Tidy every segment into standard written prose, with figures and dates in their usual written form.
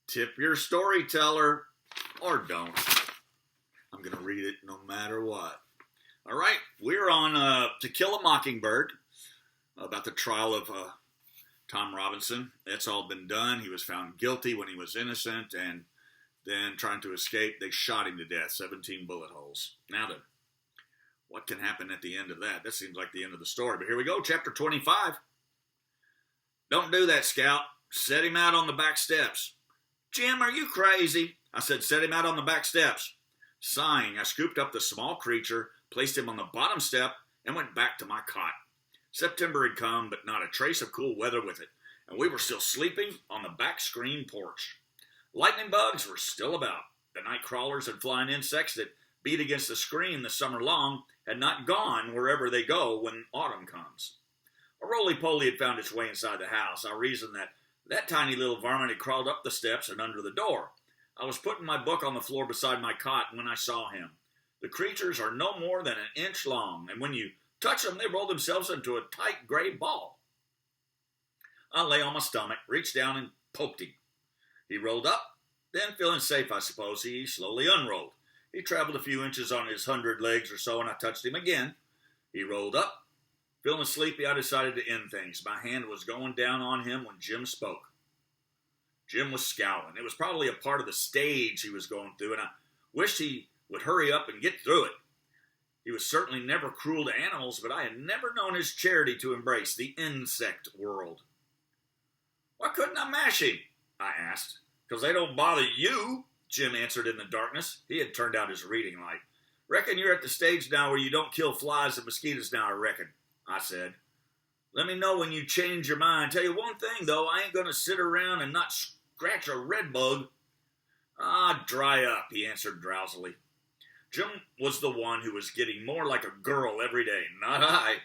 Tip your storyteller, or don't. I'm going to read it no matter what. All right, we're on To Kill a Mockingbird, about the trial of Tom Robinson. That's all been done. He was found guilty when he was innocent, and then trying to escape, they shot him to death, 17 bullet holes. Now then, what can happen at the end of that? That seems like the end of the story, but here we go, chapter 25. Don't do that, Scout. Set him out on the back steps. Jim, are you crazy? I said, set him out on the back steps. Sighing, I scooped up the small creature, placed him on the bottom step, and went back to my cot. September had come, but not a trace of cool weather with it, and we were still sleeping on the back screen porch. Lightning bugs were still about. The night crawlers and flying insects that beat against the screen the summer long had not gone wherever they go when autumn comes. A roly-poly had found its way inside the house. I reasoned that tiny little varmint had crawled up the steps and under the door. I was putting my book on the floor beside my cot when I saw him. The creatures are no more than an inch long, and when you touch them, they roll themselves into a tight gray ball. I lay on my stomach, reached down, and poked him. He rolled up, then, feeling safe, I suppose, he slowly unrolled. He traveled a few inches on his 100 legs or so, and I touched him again. He rolled up. Feeling sleepy, I decided to end things. My hand was going down on him when Jim spoke. Jim was scowling. It was probably a part of the stage he was going through, and I wished he would hurry up and get through it. He was certainly never cruel to animals, but I had never known his charity to embrace the insect world. Why couldn't I mash him? I asked. Because they don't bother you, Jim answered in the darkness. He had turned out his reading light. Reckon you're at the stage now where you don't kill flies and mosquitoes now, I reckon, I said. Let me know when you change your mind. Tell you one thing, though, I ain't going to sit around and not scratch a red bug. Ah, dry up, he answered drowsily. Jim was the one who was getting more like a girl every day, not I.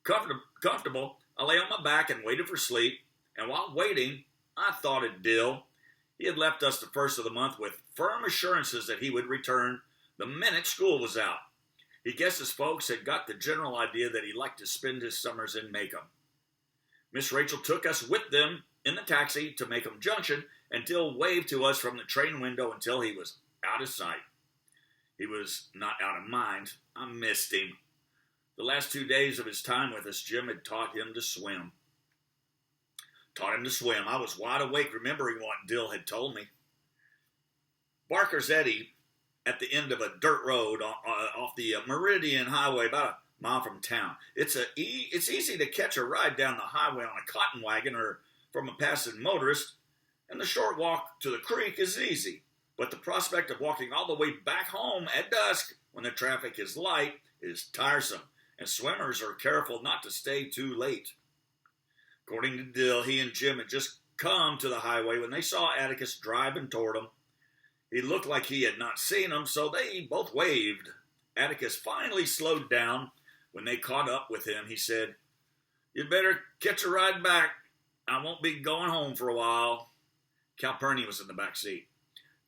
Comfortable, I lay on my back and waited for sleep, and while waiting, I thought of Dill. He had left us the first of the month with firm assurances that he would return the minute school was out. He guessed his folks had got the general idea that he liked to spend his summers in Macomb. Miss Rachel took us with them in the taxi to Macomb Junction, and Dill waved to us from the train window until he was out of sight. He was not out of mind. I missed him. The last 2 days of his time with us, Jim had taught him to swim. I was wide awake remembering what Dill had told me. Barker's Eddy, at the end of a dirt road off the Meridian Highway, about a mile from town. It's easy to catch a ride down the highway on a cotton wagon or from a passing motorist, and the short walk to the creek is easy. But the prospect of walking all the way back home at dusk when the traffic is light is tiresome, and swimmers are careful not to stay too late. According to Dill, he and Jim had just come to the highway when they saw Atticus driving toward them. He looked like he had not seen them, so they both waved. Atticus finally slowed down. When they caught up with him, he said, "You'd better catch a ride back. I won't be going home for a while." Calpurnia was in the back seat.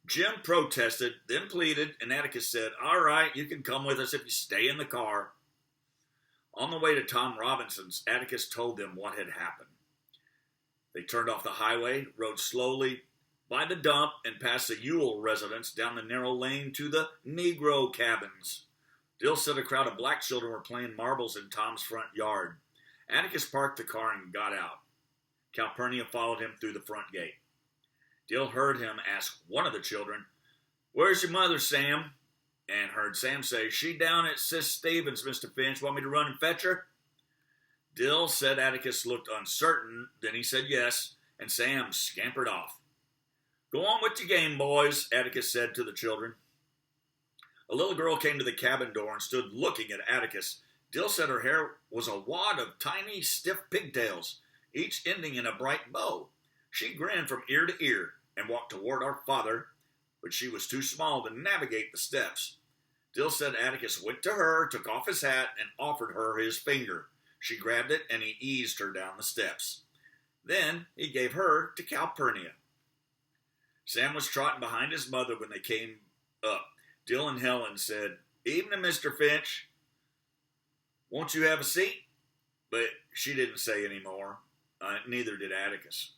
Jim protested, then pleaded, and Atticus said, "All right, you can come with us if you stay in the car." On the way to Tom Robinson's, Atticus told them what had happened. They turned off the highway, rode slowly by the dump, and past the Ewell residence down the narrow lane to the Negro cabins. Dill said a crowd of black children were playing marbles in Tom's front yard. Atticus parked the car and got out. Calpurnia followed him through the front gate. Dill heard him ask one of the children, "Where's your mother, Sam?" and heard Sam say, "She down at Sis Stevens, Mr. Finch. Want me to run and fetch her?" Dill said Atticus looked uncertain, then he said yes, and Sam scampered off. "Go on with your game, boys," Atticus said to the children. A little girl came to the cabin door and stood looking at Atticus. Dill said her hair was a wad of tiny, stiff pigtails, each ending in a bright bow. She grinned from ear to ear and walked toward our father, but she was too small to navigate the steps. Dill said Atticus went to her, took off his hat, and offered her his finger. She grabbed it, and he eased her down the steps. Then he gave her to Calpurnia. Sam was trotting behind his mother when they came up. Dill and Helen said, "Evening, Mr. Finch. Won't you have a seat?" But she didn't say any more. Neither did Atticus.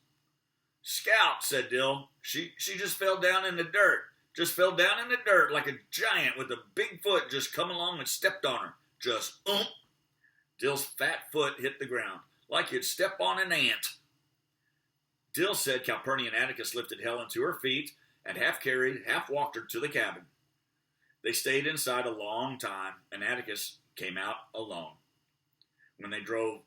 Scout, said Dill. She just fell down in the dirt. Just fell down in the dirt like a giant with a big foot just come along and stepped on her. Just Dill's fat foot hit the ground like you'd step on an ant. Dill said Calpurnia and Atticus lifted Helen to her feet and half carried, half walked her to the cabin. They stayed inside a long time, and Atticus came out alone. When they drove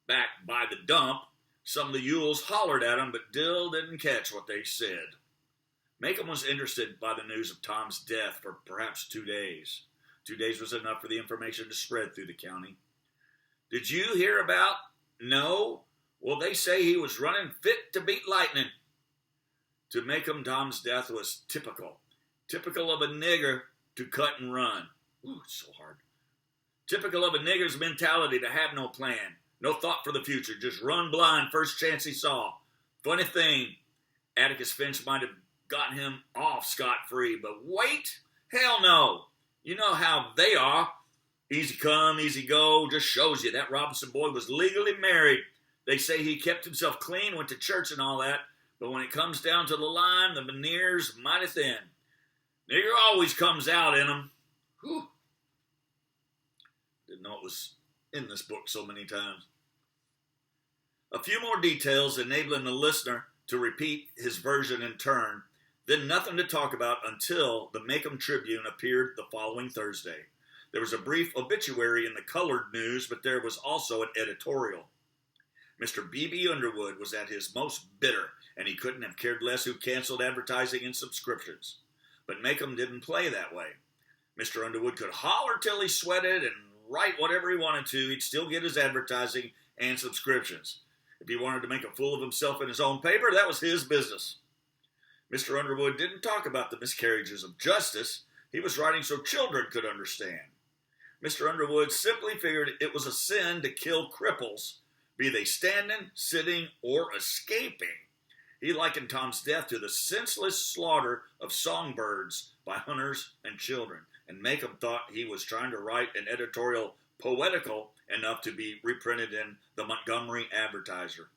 back by the dump, some of the Yules hollered at him, but Dill didn't catch what they said. Macomb was interested by the news of Tom's death for perhaps 2 days. 2 days was enough for the information to spread through the county. Did you hear about? No? Well, they say he was running fit to beat lightning. To Macomb, Tom's death was typical. Typical of a nigger to cut and run. Ooh, it's so hard. Typical of a nigger's mentality to have no plan. No thought for the future. Just run blind first chance he saw. Funny thing, Atticus Finch might have gotten him off scot-free, but wait, hell no. You know how they are. Easy come, easy go, just shows you that Robinson boy was legally married. They say he kept himself clean, went to church and all that, but when it comes down to the line, the veneer's mighty thin. Nigger always comes out in them. Whew. Didn't know it was in this book so many times. A few more details enabling the listener to repeat his version in turn, then nothing to talk about until the Macomb Tribune appeared the following Thursday. There was a brief obituary in the colored news, but there was also an editorial. Mr. B.B. Underwood was at his most bitter, and he couldn't have cared less who canceled advertising and subscriptions. But Macomb didn't play that way. Mr. Underwood could holler till he sweated and write whatever he wanted to. He'd still get his advertising and subscriptions. If he wanted to make a fool of himself in his own paper, that was his business. Mr. Underwood didn't talk about the miscarriages of justice. He was writing so children could understand. Mr. Underwood simply figured it was a sin to kill cripples, be they standing, sitting, or escaping. He likened Tom's death to the senseless slaughter of songbirds by hunters and children, and Macomb thought he was trying to write an editorial poetical enough to be reprinted in the Montgomery Advertiser.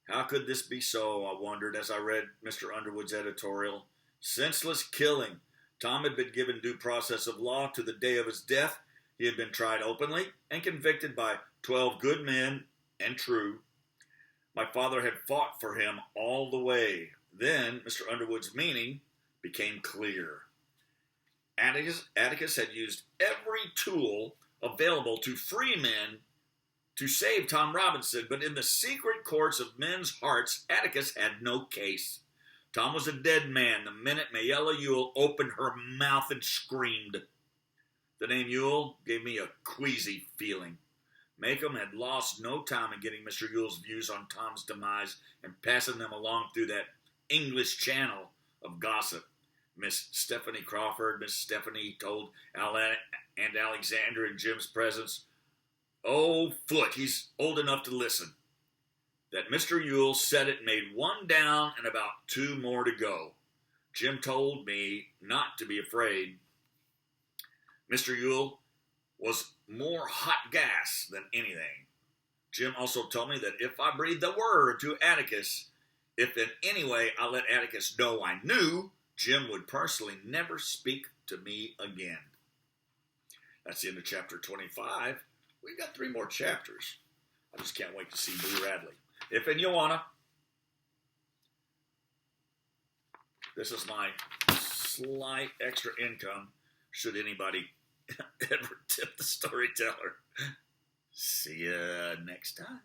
How could this be so, I wondered as I read Mr. Underwood's editorial. Senseless killing. Tom had been given due process of law to the day of his death. He had been tried openly and convicted by 12 good men and true. My father had fought for him all the way. Then Mr. Underwood's meaning became clear. Atticus had used every tool available to free men to save Tom Robinson, but in the secret courts of men's hearts, Atticus had no case. Tom was a dead man the minute Mayella Yule opened her mouth and screamed. The name Yule gave me a queasy feeling. Macomb had lost no time in getting Mr. Yule's views on Tom's demise and passing them along through that English channel of gossip. Miss Stephanie Crawford, Miss Stephanie told Alan and Alexander in Jim's presence, "Oh, Foot, he's old enough to listen," that Mr. Yule said it made one down and about 2 more to go. Jim told me not to be afraid. Mr. Yule was more hot gas than anything. Jim also told me that if I breathed a word to Atticus, if in any way I let Atticus know I knew, Jim would personally never speak to me again. That's the end of chapter 25. We've got 3 more chapters. I just can't wait to see Boo Radley. If and you wanna, this is my slight extra income should anybody ever tip the storyteller. See ya next time.